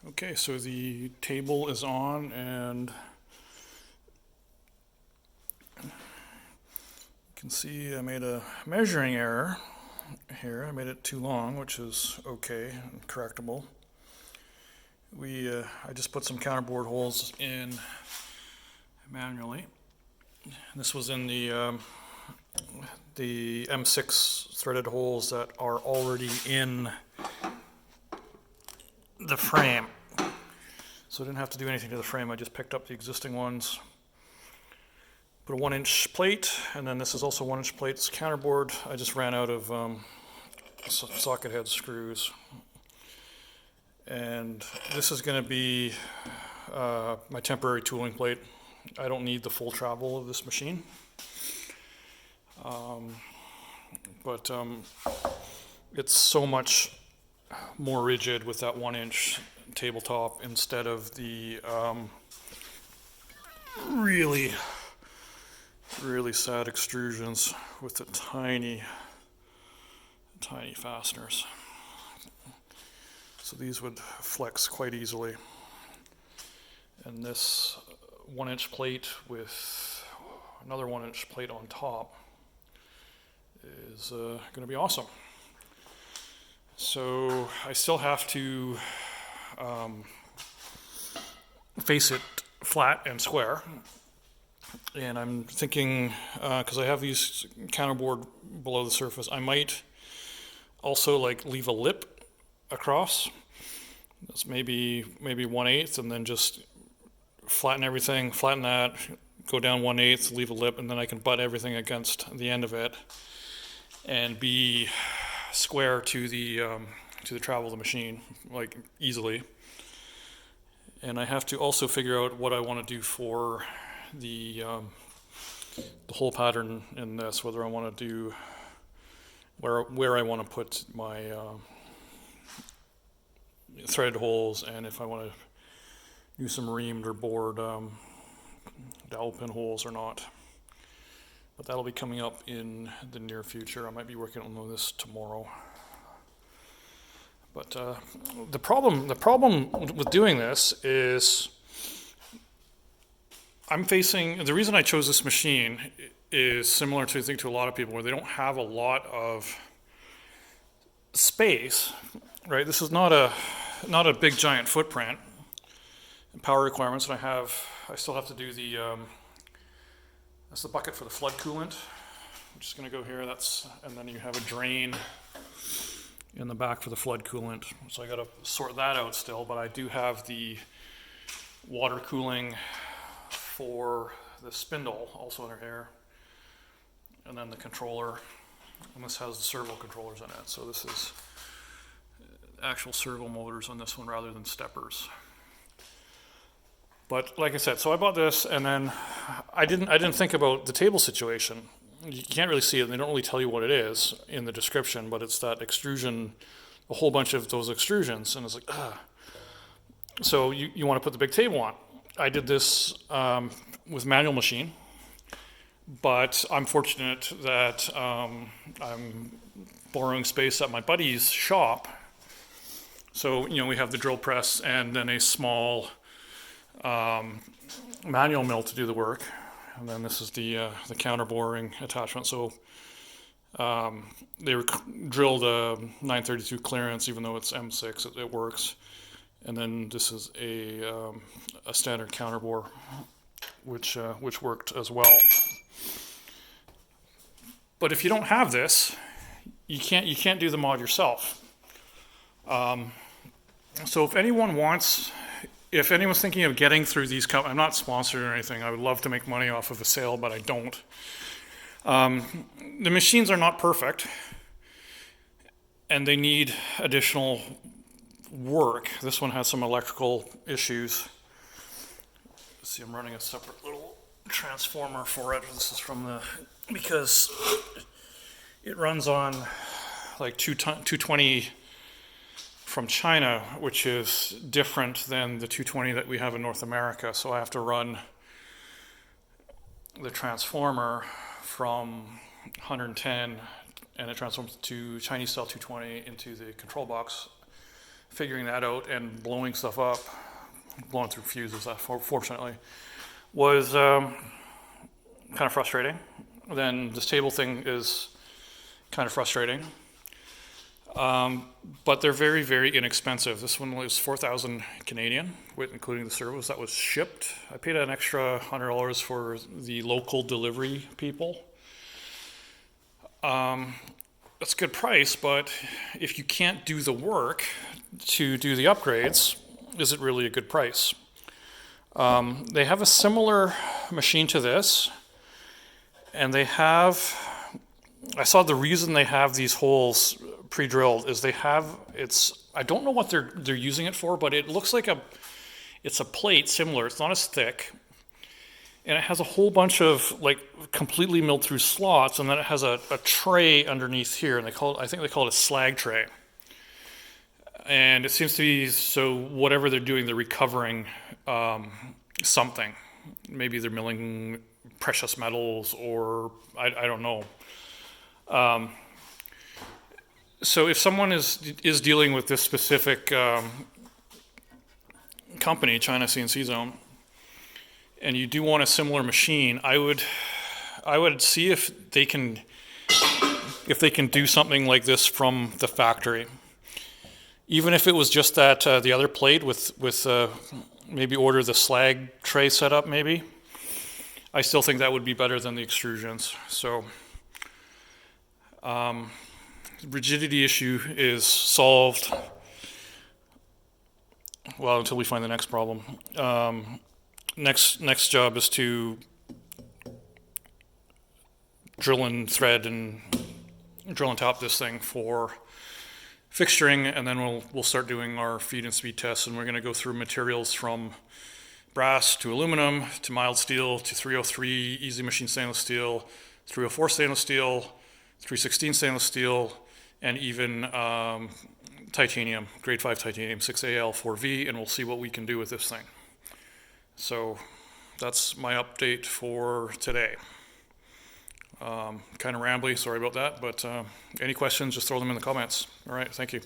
Okay, so the table is on, and you can see I made a measuring error here. I made it too long, which is okay and correctable. I just put some counterbore holes in manually. This was in the M6 threaded holes that are already in the frame. So I didn't have to do anything to the frame. I just picked up the existing ones, put a 1-inch plate, and then this is also 1-inch plate. It's counterboard. I just ran out of socket head screws. And this is going to be my temporary tooling plate. I don't need the full travel of this machine. But it's so much more rigid with that 1-inch tabletop instead of the really sad extrusions with the tiny fasteners. So these would flex quite easily. And this 1-inch plate with another 1-inch plate on top is going to be awesome. So I still have to face it flat and square. And I'm thinking, because I have these counterboard below the surface, I might also leave a lip across. That's maybe 1/8, and then just flatten everything, flatten that, go down 1/8, leave a lip, and then I can butt everything against the end of it and be square to the travel of the machine, easily. And I have to also figure out what I want to do for the whole pattern in this, whether I want to do where I want to put my threaded holes, and if I want to use some reamed or bored dowel pin holes or not. But that'll be coming up in the near future. I might be working on this tomorrow. But the problem with doing this is the reason I chose this machine is similar to, I think, to a lot of people, where they don't have a lot of space, right? This is not a big giant footprint and power requirements. And I still have to do that's the bucket for the flood coolant, which is going to go here. And then you have a drain in the back for the flood coolant. So I got to sort that out still, but I do have the water cooling for the spindle also under here, and then the controller, and this has the servo controllers in it. So this is actual servo motors on this one rather than steppers. But like I said, so I bought this, and then I didn't think about the table situation. You can't really see it, and they don't really tell you what it is in the description, but it's that extrusion, a whole bunch of those extrusions, and it's like, ugh. So you want to put the big table on. I did this with manual machine, but I'm fortunate that I'm borrowing space at my buddy's shop. So, we have the drill press and then a small manual mill to do the work. And then this is the counterboring attachment. So they drilled a 932 clearance, even though it's M6, it works. And then this is a standard counterbore, which worked as well. But if you don't have this, you can't do the mod yourself. So if anyone's thinking of getting through these, I'm not sponsored or anything. I would love to make money off of a sale, but I don't. The machines are not perfect, and they need additional work. This one has some electrical issues. See, I'm running a separate little transformer for it. This is because it runs on 220 from China, which is different than the 220 that we have in North America. So I have to run the transformer from 110, and it transforms to Chinese style 220 into the control box figuring that out and blowing stuff up, blowing through fuses, fortunately, was kind of frustrating. Then this table thing is kind of frustrating. But they're very, very inexpensive. This one was 4,000 Canadian, including the service that was shipped. I paid an extra $100 for the local delivery people. That's a good price, but if you can't do the work to do the upgrades, is it really a good price? They have a similar machine to this, and I saw the reason they have these holes pre-drilled is I don't know what they're using it for, but it looks like it's a plate similar. It's not as thick, and it has a whole bunch of like completely milled through slots, and then it has a tray underneath here, and I think they call it a slag tray. And it seems to be, so whatever they're doing, they're recovering something. Maybe they're milling precious metals, or I don't know. So if someone is dealing with this specific company, China CNC Zone, and you do want a similar machine, I would see if they can do something like this from the factory. Even if it was just that the other plate with maybe order the slag tray setup, maybe. I still think that would be better than the extrusions. So rigidity issue is solved. Well, until we find the next problem. Next job is to drill and thread and drill and top this thing for fixturing, and then we'll start doing our feed and speed tests, and we're going to go through materials from brass to aluminum to mild steel to 303 easy machine stainless steel, 304 stainless steel, 316 stainless steel, and even titanium, grade 5 titanium, 6AL 4V, and we'll see what we can do with this thing. So that's my update for today. Kind of rambly, sorry about that, but any questions, just throw them in the comments. All right, thank you.